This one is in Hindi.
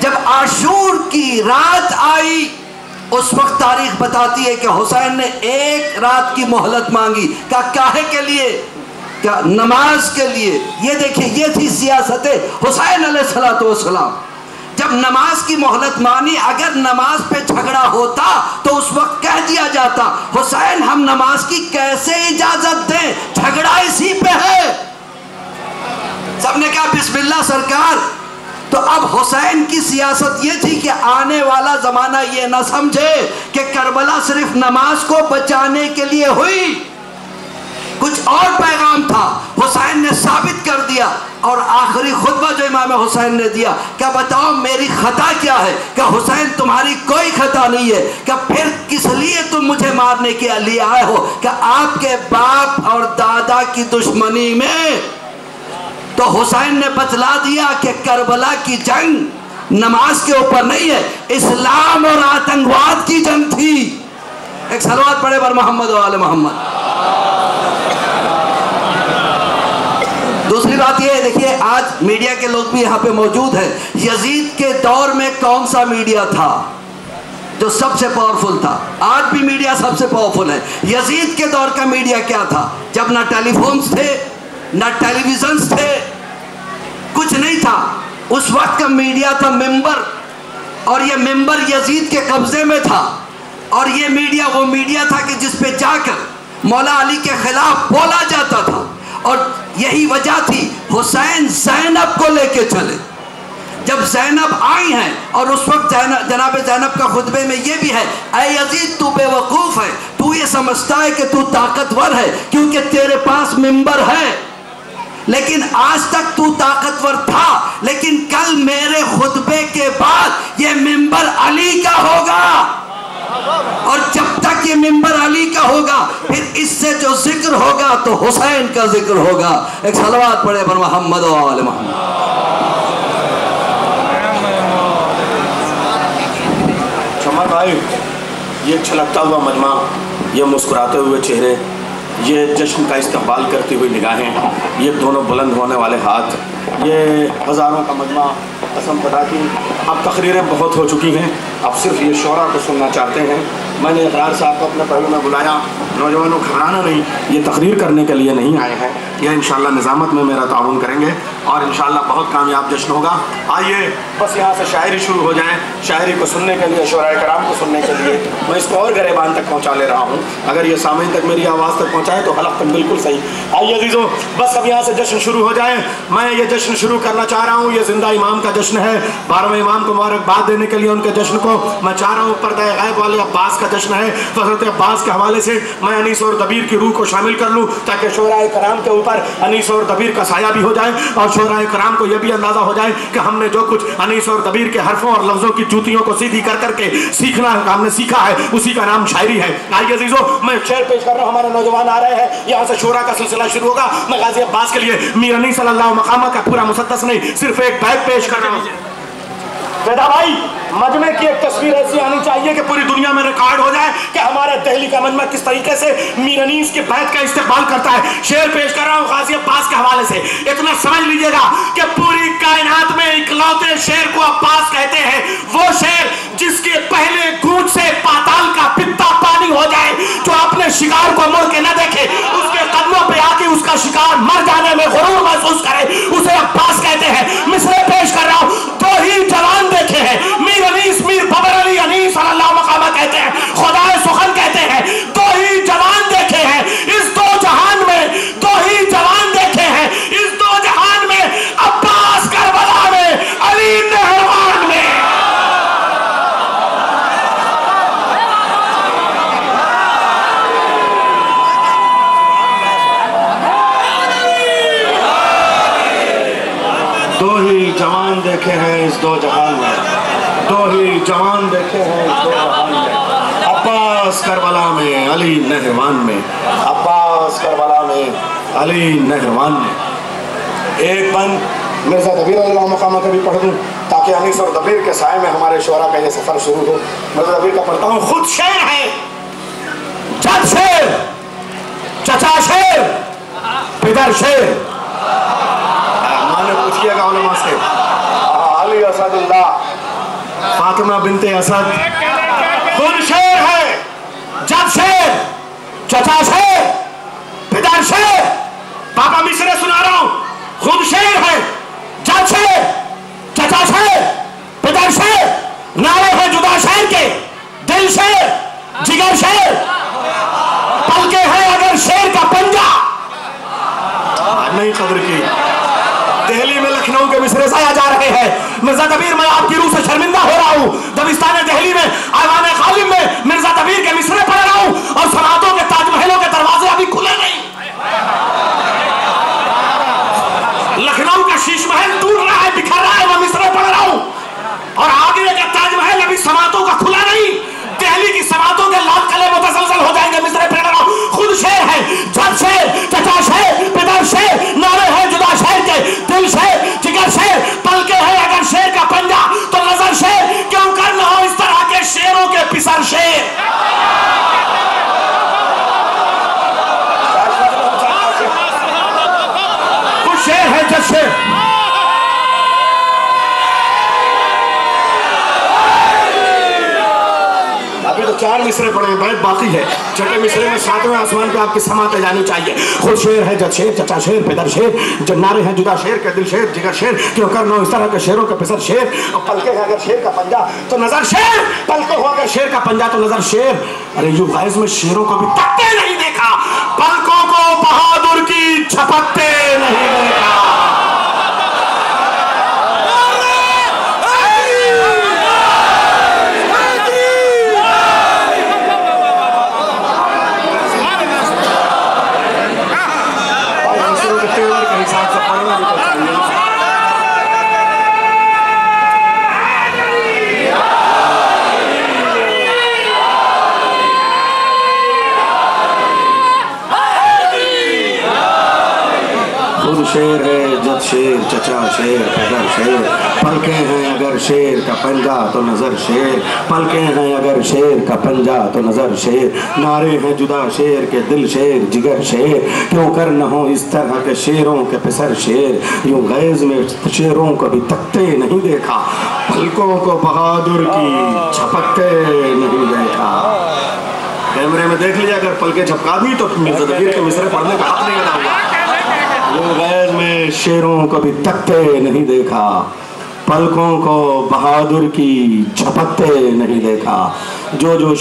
जब आशूर की रात आई, उस वक्त तारीख बताती है कि हुसैन ने एक रात की मोहलत मांगी। क्या काहे के लिए? क्या नमाज के लिए। ये देखिए, ये थी सियासत हुसैन अलैहिस्सलाम। जब नमाज की मोहलत मानी, अगर नमाज पे झगड़ा होता तो उस वक्त कह दिया जाता, हुसैन हम नमाज की कैसे इजाजत दें, झगड़ा इसी पे है। सबने कहा बिस्मिल्लाह सरकार। तो अब हुसैन की सियासत ये थी कि आने वाला जमाना ये ना समझे कि करबला सिर्फ नमाज को बचाने के लिए हुई, कुछ और पैगाम था। हुसैन ने साबित कर दिया। और आखिरी खुतबा जो इमाम हुसैन ने दिया, क्या बताओ मेरी खता क्या है? क्या हुसैन तुम्हारी कोई खता नहीं है? क्या फिर किस लिए तुम मुझे मारने के लिए आए हो? क्या आपके बाप और दादा की दुश्मनी में? तो हुसैन ने बतला दिया कि करबला की जंग नमाज के ऊपर नहीं है, इस्लाम और आतंकवाद की जंग थी। एक सलवात पढ़े बर मोहम्मद वाले मोहम्मद। दूसरी बात यह है, देखिए आज मीडिया के लोग भी यहाँ पे मौजूद हैं। यजीद के दौर में कौन सा मीडिया था जो सबसे पावरफुल था? आज भी मीडिया सबसे पावरफुल है। यजीद के दौर का मीडिया क्या था? जब ना टेलीफोन्स थे, ना टेलीविजन थे, कुछ नहीं था। उस वक्त का मीडिया था मिंबर, और ये मिंबर यजीद के कब्जे में था। और ये मीडिया वो मीडिया था कि जिस पे जाकर मौला अली के खिलाफ बोला जाता था। और यही वजह थी हुसैन ज़ैनब को लेके चले। जब ज़ैनब आई हैं, और उस वक्त जनाब ज़ैनब का खुतबे में ये भी है, ऐ यजीद तू बेवकूफ़ है, तू ये समझता है कि तू ताकतवर है क्योंकि तेरे पास मिंबर है, लेकिन आज तक तू ताकतवर था, लेकिन कल मेरे खुतबे के बाद ये मिंबर अली का होगा। और जब तक ये मिंबर अली का होगा, फिर इससे जो जिक्र होगा तो हुसैन का जिक्र होगा। एक सलवात पढ़े पर मोहम्मद वाले मोहम्मद। शमर भाई, ये छलकता हुआ मजमा, ये मुस्कुराते हुए चेहरे, ये जश्न का इस्तकबाल करती हुई निगाहें, ये दोनों बुलंद होने वाले हाथ, ये हज़ारों का मजमा, कसम खुदा की अब तकरीरें बहुत हो चुकी हैं, अब सिर्फ ये शोरा को सुनना चाहते हैं। मैंने इकरार साहब को अपने पहलू में बुलाया, नौजवानों घबराना नहीं, ये तकरीर करने के लिए नहीं आए हैं, यह इंशाअल्लाह निज़ामत में मेरा ताउन करेंगे और इंशाअल्लाह बहुत कामयाब जश्न होगा। आइए बस यहाँ से शायरी शुरू हो जाए। शायरी को सुनने के लिए, शोराए कराम को सुनने के लिए मैं इसको और गरेबान तक पहुँचा ले रहा हूँ। अगर ये सामने तक मेरी आवाज़ तक पहुँचाए तो हलक तक बिल्कुल सही। आइए अजीज़ों, बस अब यहाँ से जश्न शुरू हो जाए। मैं ये जश्न शुरू करना चाह रहा हूँ, ये जिंदा इमाम का जश्न है। 12वें इमाम को मुबारकबाद देने के लिए उनके जश्न को मैं चाह रहा हूँ। पर्दा गैब वाले अब्बास का जश्न है, तो हज़रत अब्बास के हवाले से मैं अनीस और दबीर की रूह को शामिल कर लूँ ताकि शोराए कराम के ऊपर अनीस और दबीर का साया भी हो जाए और शोराए कराम को यह भी अंदाज़ा हो जाए कि हमने जो कुछ अनीस और दबीर के हरफों और लफ्ज़ों की जूतियों को सीधी कर करके सीखना हमने सीखा है, उसी का नाम शायरी है। आइए अजीज़ों, मैं शेर पेश कर रहा हूँ, हमारे नौजवान आ रहे हैं, यहाँ से शोरा का सिलसिला शुरू होगा। मैं गाजी अब्बास के लिए मीर अनी सल्लल्लाहु मकामा का पूरा मुसद्दस नहीं, सिर्फ एक बैत पेश कर रहा हूँ। वेदा भाई, मजमे की एक तस्वीर ऐसी आनी चाहिए कि पूरी दुनिया में रिकॉर्ड हो जाए कि हमारे दिल्ली का मजमा किस तरीके से मीर अनीस के बैत का इस्तेमाल करता है। शेर पेश कर रहा हूँ गाजी अब्बास के हवाले से। इतना समझ लीजिएगा कि पूरी कायनात में इकलौते शेर को अब्बास कहते हैं, वो शेर जिसके पहले गूंज से पाताल का पित्ता पानी हो जाए, जो अपने शिकार को मुड़ के न देखे, उसके कदमों पे आके उसका शिकार मर जाने में गुरूर महसूस करे, उसे अब्बास कहते हैं। मिसरे पेश कर रहा हूँ, दो ही जवान देखे हैं, मीर अनीस, मीर बबर अली अनीस सल्लल्लाहु मकामा कहते हैं, खुदाए सुखन कहते हैं। दो ही जवान देखे हैं इस दो जहान में, दो ही जवान देखे हैं इस दो जहान में, अब्बास करबला में, अली नहरवान में। दो ही जवान देखे हैं इस दो जहान में, दो ही जवान देखे हैं इस दो जहान में, अब्बास करबला में, अली नहरवान में, अब्बास करबला में, अली नहरवान में। एक बंद मिर्ज़ा दबीर अल्लाह मकामा का भी पढ़ दूँ ताकि अनीस और दबीर के साए में हमारे शोरा का ये सफ़र शुरू हो। मिर्ज़ा दबीर का पढ़ता हूँ। खुद शेर है, जद शेर, चचा शेर, पिदर शेर। माने पूछिएगा उलमा से, अली असदुल्लाह फातिमा बिनते असद खुद शेर है, जब शेर, चचा शेर, पिता शेर। पापा मिसरे सुना रहा हूं, खुद शेर है, जब शेर, चचा शेर, पिता शेर, नारे हैं जुदा शेर के, दिल शेर, जिगर शेर, पलके हैं अगर शेर का पंजा। नहीं खबर की दिल्ली में लखनऊ के मिसरे साया जा रहे हैं। मिर्जा तबीर, मैं आपकी रूह से शर्मिंदा हो रहा हूँ। दबिस्तान दिल्ली में आवाने खालिम में मिर्जा तबीर के मिसरे पढ़ रहा हूँ और सनातों के ताजमहलों के दरवाजे अभी खुले नहीं। लखनऊ का शीश महल टूट रहा है, बिखर रहा है, मैं मिसरे पढ़ रहा हूँ और आगरे का ताजमहल अभी समातों का खुला नहीं। दिल्ली की समातों के लाल कले मुतसलसल हो जाएंगे, मिसरे पढ़ रहा हूँ। खुद शेर है, जब शेर, चचा शेर, पिता शेर, नारे हैं जुदा शेर के, दिल शेर, जिगर शेर, पलके हैं अगर शेर का पंजा तो नजर शेर, क्यों कर न हो इस तरह के शेरों के पिसर शेर। खुद शेर है, जब शेर। अभी तो 4 मिसरे पड़े हैं, बैठ बाकी है। छठे मिसरे में 7वें आसमान पे आपकी समाते जानी चाहिए। खुद शेर है, जब शेर, चचा शेर, पितर शेर, जब नारे हैं जुदा शेर के, दिल शेर, जिगर शेर, क्यों करना इस तरह के शेरों के पिसर शेर। और पलके हैं अगर शेर का पंजा तो नजर शेर, पलकों हो अगर शेर का पंजा तो नजर शेर। अरे यूं गैज़ में शेरों को भी तकते नहीं देखा, पलकों को बहादुर की झपकते नहीं देखा। शेर है, जब शेर, चचा शेर, पितर शेर, पलके हैं अगर शेर का पंजा तो नजर शेर, पलके हैं अगर शेर का पंजा तो नजर शेर, नारे हैं जुदा शेर के, दिल शेर, जिगर शेर, क्यों कर न हो इस तरह के शेरों के पिसर शेर। यूं गैज़ में शेरों को भी तकते नहीं देखा, पलकों को बहादुर की झपकते नहीं देखा। कैमरे में देख लिया, अगर पलके झपका दी तो मिर्जा तबीर के मिसरे पढ़ने का हक नहीं बना हुआ। वो गैर में शेरों को भी तकते नहीं देखा, पलकों को बहादुर की झपकते नहीं देखा। जो जो